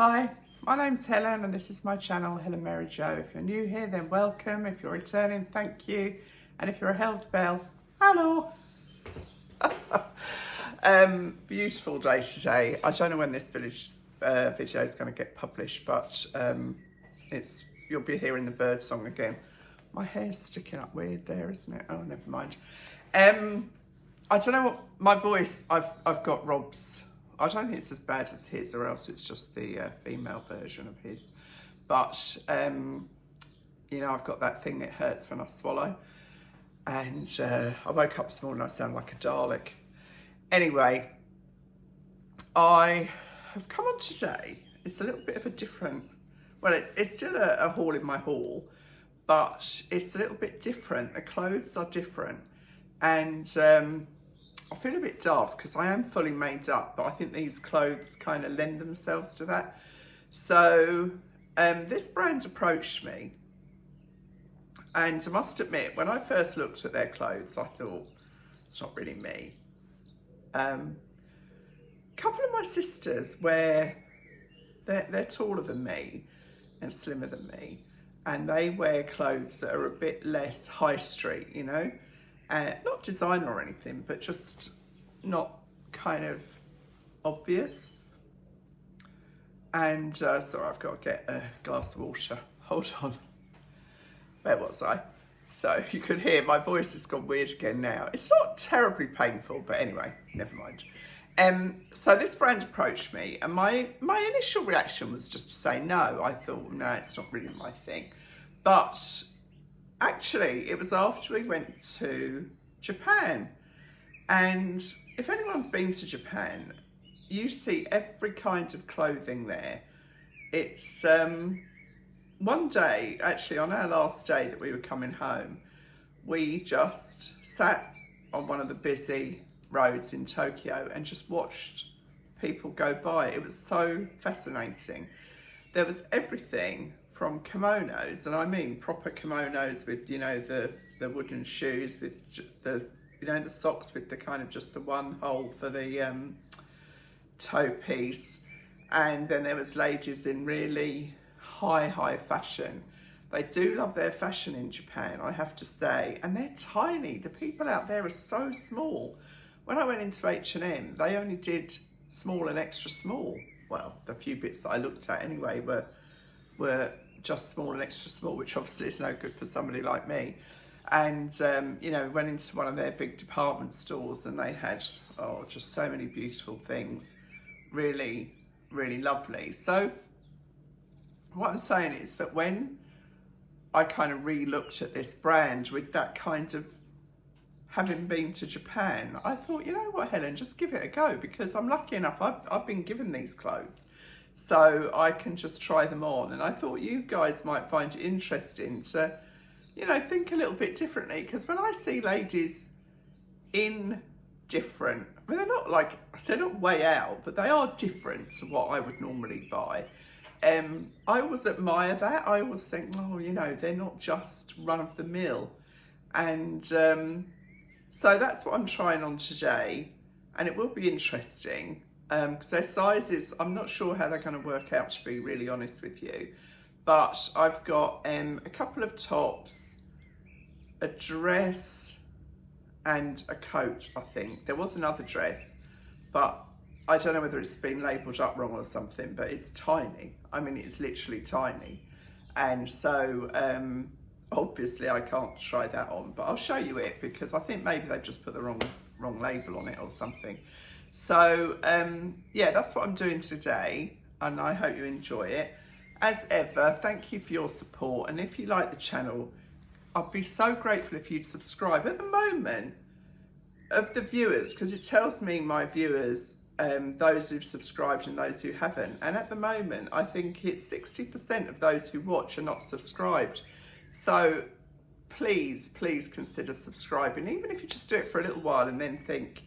Hi, my name's Helen and this is my channel, Helen Mary Jo. If you're new here, then welcome. If you're returning, thank you. And if you're a Hell's Bell, hello. Beautiful day today. I don't know when this video is going to get published, but you'll be hearing the bird song again. My hair's sticking up weird there, isn't it? Oh, never mind. I don't know what my voice. I've got Rob's. I don't think it's as bad as his, or else it's just the female version of his. But, you know, I've got that thing that hurts when I swallow. And I woke up this morning, I sound like a Dalek. Anyway, I have come on today. It's a little bit of a different, well, it's still a haul in my haul, but it's a little bit different. The clothes are different. And I feel a bit daft because I am fully made up, but I think these clothes kind of lend themselves to that. So this brand approached me, and I must admit, when I first looked at their clothes, I thought, it's not really me. A couple of my sisters, where they're taller than me and slimmer than me, and they wear clothes that are a bit less high street, you know? Not designer or anything, but just not kind of obvious. And sorry, I've got to get a glass of water. Hold on. Where was I? So you could hear my voice has gone weird again now. It's not terribly painful, but anyway, never mind. So this brand approached me, and my initial reaction was just to say no. I thought, no, it's not really my thing. But actually, it was after we went to Japan. And if anyone's been to Japan, you see every kind of clothing there. It's one day, actually on our last day that we were coming home, we just sat on one of the busy roads in Tokyo and just watched people go by. It was so fascinating. There was everything from kimonos, and I mean proper kimonos with, you know, the wooden shoes with the, you know, the socks with the kind of just the one hole for the toe piece. And then there was ladies in really high fashion. They do love their fashion in Japan, I have to say, and they're tiny. The people out there are so small. When I went into H&M, they only did small and extra small. Well, the few bits that I looked at anyway were just small and extra small, which obviously is no good for somebody like me. And you know, went into one of their big department stores, and they had just so many beautiful things, really lovely. So what I'm saying is that when I kind of re-looked at this brand with that kind of having been to Japan, I thought, you know what, Helen, just give it a go, because I'm lucky enough, I've been given these clothes, so I can just try them on. And I thought you guys might find it interesting to, you know, think a little bit differently, because when I see ladies in different, I mean, they're not way out, but they are different to what I would normally buy. I always admire that. I always think, oh, you know, they're not just run of the mill. And so that's what I'm trying on today, and it will be interesting because their sizes, I'm not sure how they're going to work out, to be really honest with you. But I've got a couple of tops, a dress and a coat, I think. There was another dress, but I don't know whether it's been labelled up wrong or something, but it's tiny. I mean, it's literally tiny. And so obviously I can't try that on, but I'll show you it, because I think maybe they've just put the wrong label on it or something. So yeah, that's what I'm doing today, and I hope you enjoy it. As ever, thank you for your support, and if you like the channel, I'd be so grateful if you'd subscribe. At the moment, of the viewers, because it tells me my viewers, those who've subscribed and those who haven't, and at the moment I think it's 60% of those who watch are not subscribed. So please consider subscribing, even if you just do it for a little while and then think,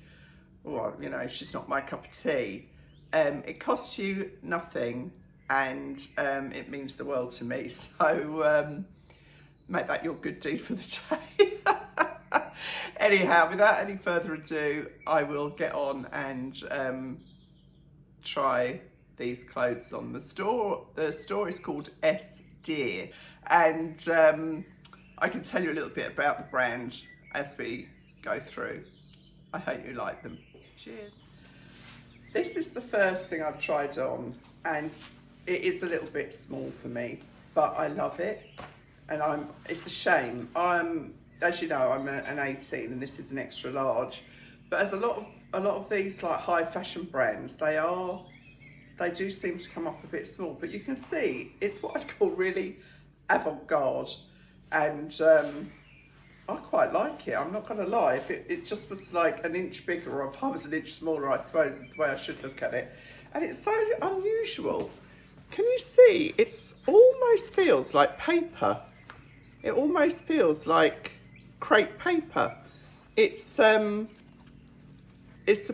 well, you know, she's not my cup of tea. It costs you nothing, and it means the world to me. So make that your good deed for the day. Anyhow, without any further ado, I will get on and try these clothes on. The store is called S.DEER, and I can tell you a little bit about the brand as we go through. I hope you like them. Cheers. This is the first thing I've tried on, and it is a little bit small for me, but I love it, and it's a shame. As you know, I'm an 18 and this is an extra large, but as a lot of these like high fashion brands, they do seem to come up a bit small, but you can see it's what I'd call really avant-garde, and I quite like it. I'm not going to lie. If it just was like an inch bigger, or if I was an inch smaller, I suppose is the way I should look at it. And it's so unusual. Can you see? It almost feels like paper. It almost feels like crepe paper. It's a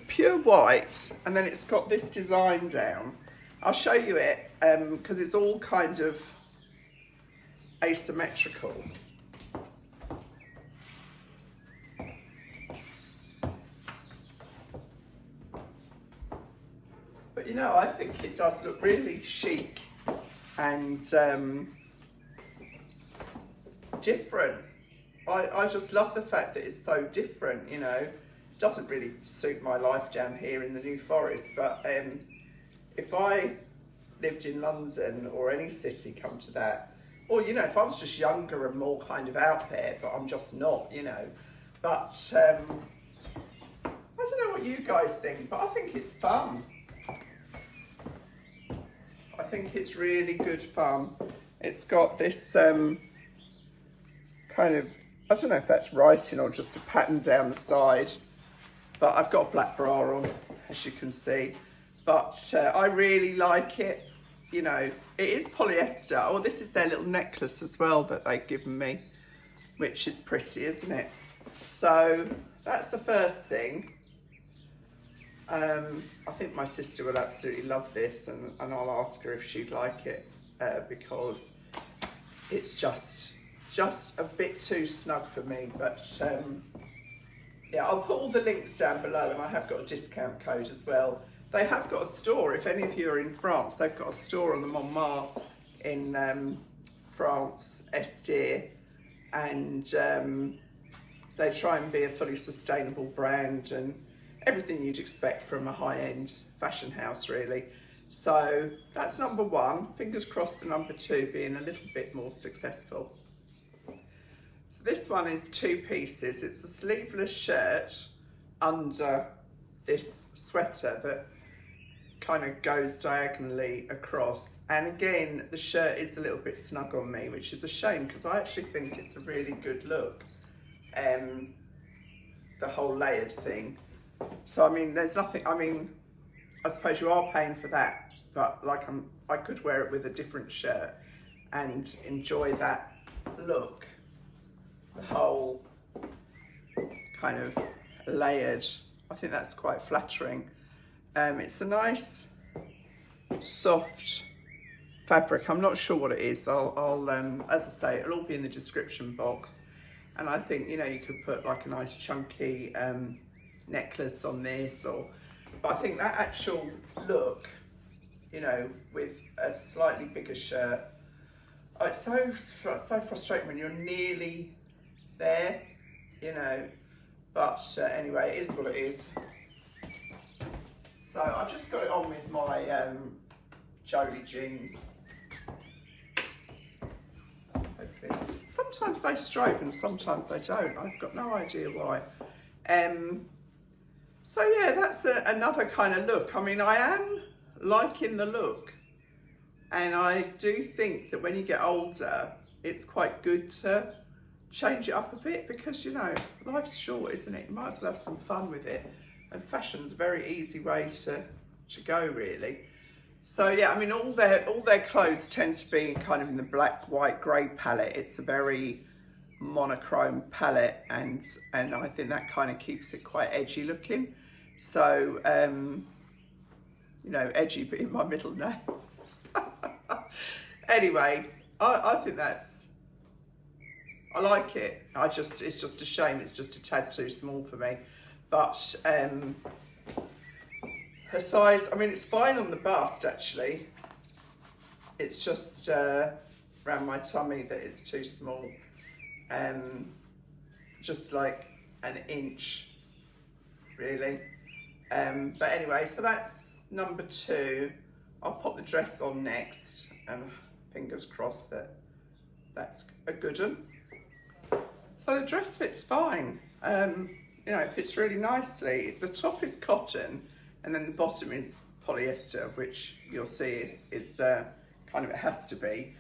pure white, and then it's got this design down. I'll show you it because it's all kind of asymmetrical. But you know, I think it does look really chic and different. I just love the fact that it's so different, you know. It doesn't really suit my life down here in the New Forest, but if I lived in London or any city come to that, or, you know, if I was just younger and more kind of out there, but I'm just not, you know. But I don't know what you guys think, but I think it's fun. I think it's really good fun. It's got this kind of, I don't know if that's writing or just a pattern down the side, but I've got a black bra on, as you can see. But I really like it. You know, it is polyester. Oh, this is their little necklace as well that they've given me, which is pretty, isn't it? So that's the first thing. I think my sister will absolutely love this, and I'll ask her if she'd like it because it's just a bit too snug for me. But yeah, I'll put all the links down below, and I have got a discount code as well. They have got a store. If any of you are in France, they've got a store on the Montmartre in France, S.DEER, and they try and be a fully sustainable brand and everything you'd expect from a high-end fashion house, really. So that's number one. Fingers crossed for number two being a little bit more successful. So this one is 2 pieces. It's a sleeveless shirt under this sweater that kind of goes diagonally across. And again, the shirt is a little bit snug on me, which is a shame because I actually think it's a really good look. The whole layered thing. So I mean, there's nothing, I mean, I suppose you are paying for that, but like I could wear it with a different shirt and enjoy that look. The whole kind of layered, I think that's quite flattering. It's a nice soft fabric. I'm not sure what it is. I'll as I say, it'll all be in the description box. And I think, you know, you could put like a nice chunky necklace on this, but I think that actual look, you know, with a slightly bigger shirt, oh, it's so frustrating when you're nearly there, you know. But anyway, it is what it is. So I've just got it on with my Jolie jeans. Hopefully. Sometimes they stroke and sometimes they don't. I've got no idea why. So yeah, that's another kind of look. I mean, I am liking the look. And I do think that when you get older, it's quite good to change it up a bit because, you know, life's short, isn't it? You might as well have some fun with it. And fashion's a very easy way to go, really. So yeah, I mean, all their clothes tend to be kind of in the black, white, grey palette. It's a very monochrome palette, and I think that kind of keeps it quite edgy looking. So you know, edgy being my middle name. Anyway, I think I like it. It's just a shame. It's just a tad too small for me. But Her size, I mean, it's fine on the bust actually. It's just around my tummy that it's too small. Just like an inch, really. But anyway, so that's number 2. I'll pop the dress on next, and fingers crossed that that's a good one. So the dress fits fine. You know, it fits really nicely. The top is cotton, and then the bottom is polyester, which you'll see is kind of, it has to be.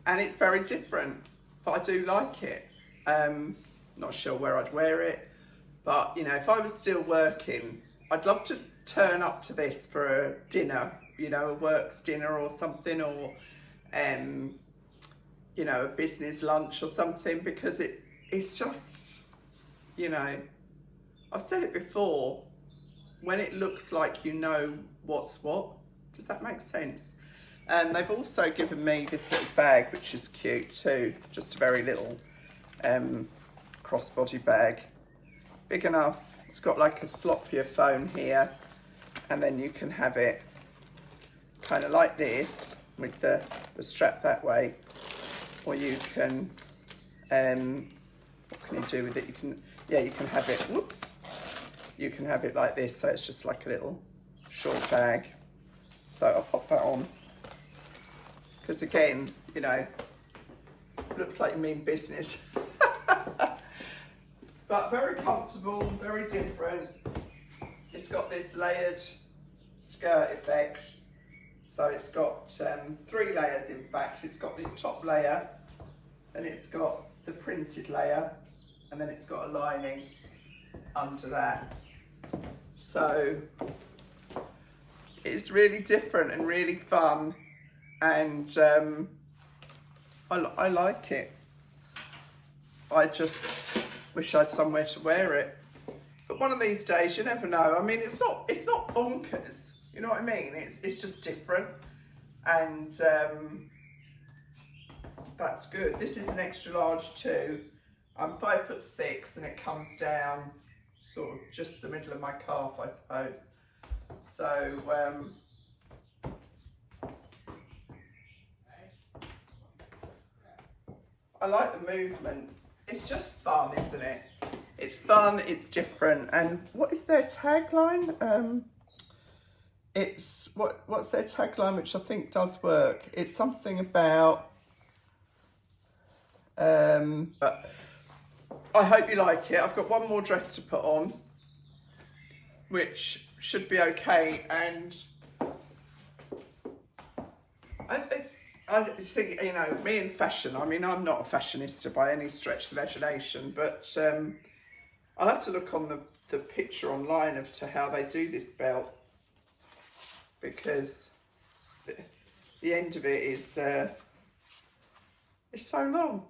And it's very different, but I do like it. Not sure where I'd wear it, but you know, if I was still working, I'd love to turn up to this for a dinner, you know, a works dinner or something, or you know, a business lunch or something, because it's just, you know, I've said it before, when it looks like you know what's what. Does that make sense? And they've also given me this little bag, which is cute too, just a very little crossbody bag, big enough. It's got like a slot for your phone here, and then you can have it kind of like this with the strap that way, or you can what can you do with it? You can, yeah, you can have it, whoops, you can have it like this, so it's just like a little short bag. So I'll pop that on, because again, you know, looks like you mean business. But very comfortable, very different. It's got this layered skirt effect. So it's got 3 layers in fact. It's got this top layer, and it's got the printed layer, and then it's got a lining under that. So it's really different and really fun, and I like it. I just wish I had somewhere to wear it. But one of these days, you never know. I mean, it's not bonkers. You know what I mean? It's just different, and that's good. This is an extra large too. I'm 5'6", and it comes down sort of just the middle of my calf, I suppose. So I like the movement. It's just fun, isn't it? It's fun, it's different. And what is their tagline? It's what's their tagline, which I think does work. It's something about but I hope you like it. I've got one more dress to put on, which should be okay. And I see, you know, me in fashion, I mean, I'm not a fashionista by any stretch of the imagination, but I'll have to look on the picture online of to how they do this belt, because the end of it is it's so long.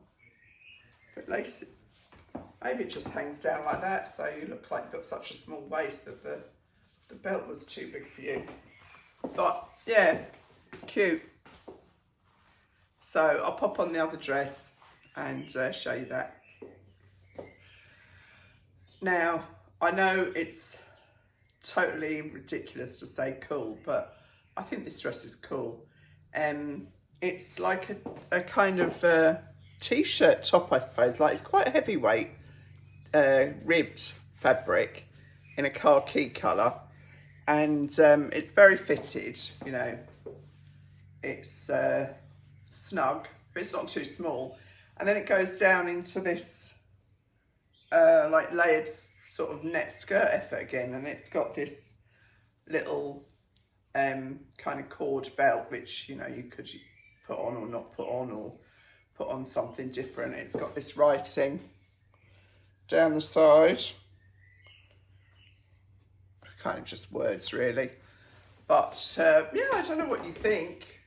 But lace, maybe it just hangs down like that, so you look like you've got such a small waist that the belt was too big for you. But yeah, cute. So I'll pop on the other dress and show you that. Now, I know it's totally ridiculous to say cool, but I think this dress is cool. It's like a kind of t-shirt top, I suppose. Like, it's quite a heavyweight ribbed fabric in a khaki colour, and it's very fitted, you know. It's snug, but it's not too small. And then it goes down into this like layered sort of net skirt effort again, and it's got this little kind of cord belt, which, you know, you could put on or not put on, or put on something different. It's got this writing down the side, kind of just words really, but yeah, I don't know what you think.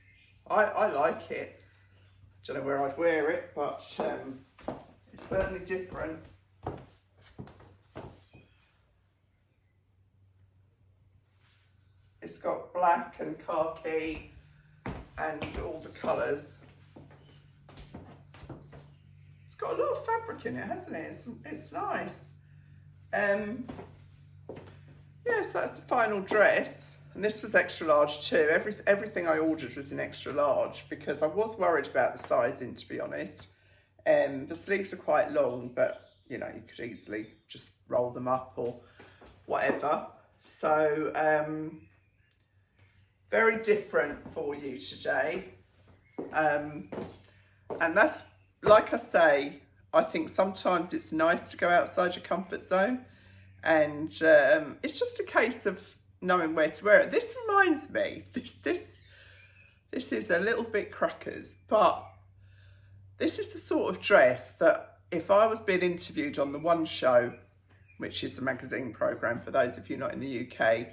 I like it. Don't know where I'd wear it, but it's certainly different. It's got black and khaki and all the colours. It's got a lot of fabric in it, hasn't it? It's nice. Yes, that's the final dress. And this was extra large too. Everything I ordered was in extra large because I was worried about the sizing, to be honest. The sleeves are quite long, but you know, you could easily just roll them up or whatever. So very different for you today. And that's, like I say, I think sometimes it's nice to go outside your comfort zone, and it's just a case of knowing where to wear it. This reminds me, this is a little bit crackers, but this is the sort of dress that if I was being interviewed on The One Show, which is a magazine programme for those of you not in the UK,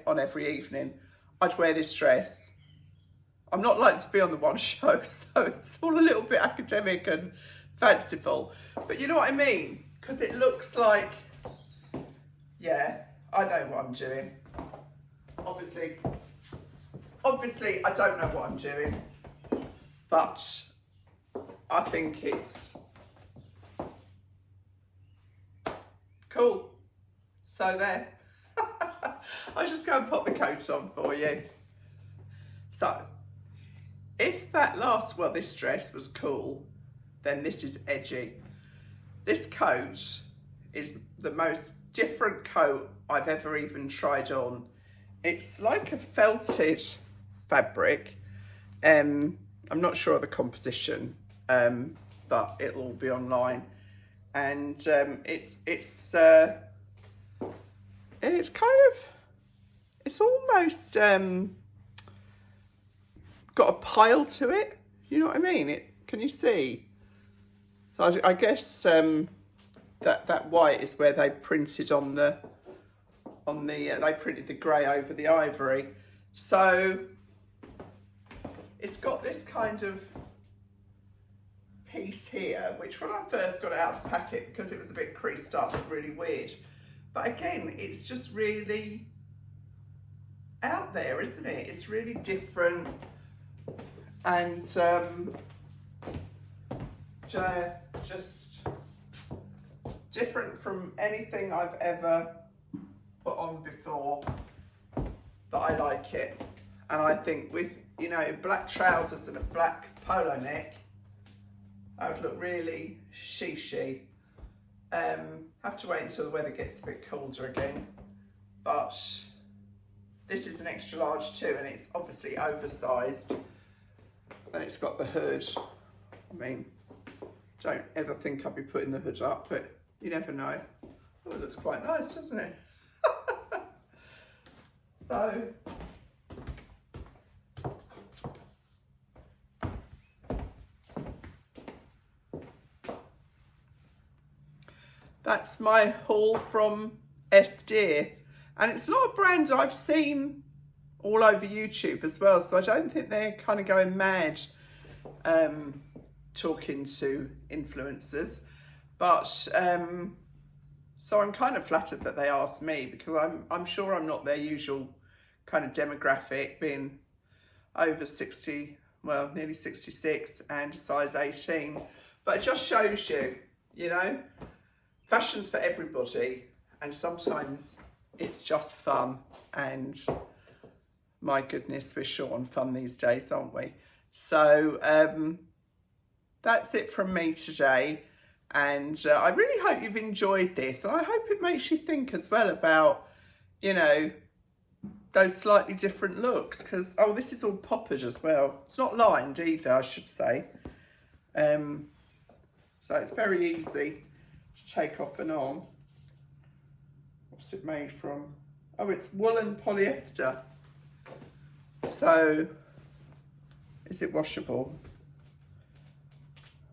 on every evening, I'd wear this dress. I'm not likely to be on The One Show, so it's all a little bit academic and fanciful, but you know what I mean? Because it looks like, yeah, I know what I'm doing. Obviously, I don't know what I'm doing, but I think it's cool. So there. I'll just go and pop the coat on for you. So, if that last, well, this dress was cool, then this is edgy. This coat is the most different coat I've ever even tried on. It's like a felted fabric. I'm not sure of the composition, but it'll all be online. And it's kind of, it's almost got a pile to it. You know what I mean? Can you see? I guess that white is where they printed they printed the grey over the ivory. So it's got this kind of piece here, which when I first got it out of the packet, because it was a bit creased up, looked really weird. But again, it's just really out there, isn't it? It's really different, and just different from anything I've ever put on before, but I like it. And I think with, you know, black trousers and a black polo neck, that would look really she-she. Have to wait until the weather gets a bit colder again, but this is an extra large too, and it's obviously oversized, and it's got the hood. I mean, don't ever think I'll be putting the hood up, but you never know. Oh, it looks quite nice, doesn't it? So, that's my haul from S.DEER, and it's not a brand I've seen all over YouTube as well, so I don't think they're kind of going mad talking to influencers, but so I'm kind of flattered that they asked me, because I'm sure I'm not their usual kind of demographic, being over 60, well, nearly 66, and a size 18. But it just shows you, you know, fashion's for everybody, and sometimes it's just fun, and my goodness, we're short on fun these days, aren't we? So that's it from me today, and I really hope you've enjoyed this, and I hope it makes you think as well about, you know, those slightly different looks, because, oh, this is all poppered as well. It's not lined either, I should say. So it's very easy to take off and on. What's it made from? Oh, it's wool and polyester. So, is it washable?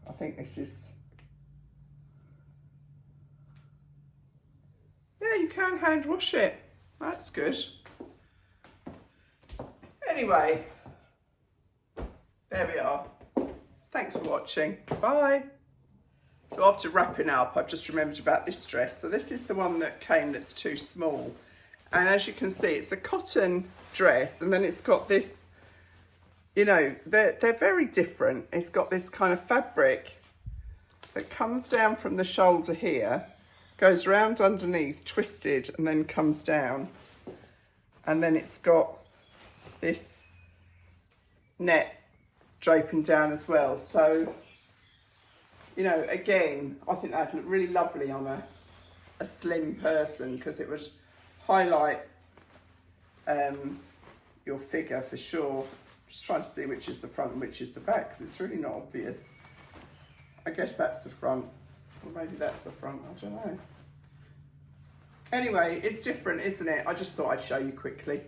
I think this is, yeah, you can hand wash it. That's good. Anyway, there we are. Thanks for watching. Bye. So after wrapping up, I've just remembered about this dress. So this is the one that came that's too small. And as you can see, it's a cotton dress, and then it's got this, you know, they're very different. It's got this kind of fabric that comes down from the shoulder here, goes round underneath, twisted, and then comes down. And then it's got this net draping down as well. So, you know, again, I think that'd look really lovely on a slim person, because it would highlight your figure for sure. Just trying to see which is the front and which is the back, because it's really not obvious. I guess that's the front, or maybe that's the front, I don't know. Anyway, it's different, isn't it? I just thought I'd show you quickly.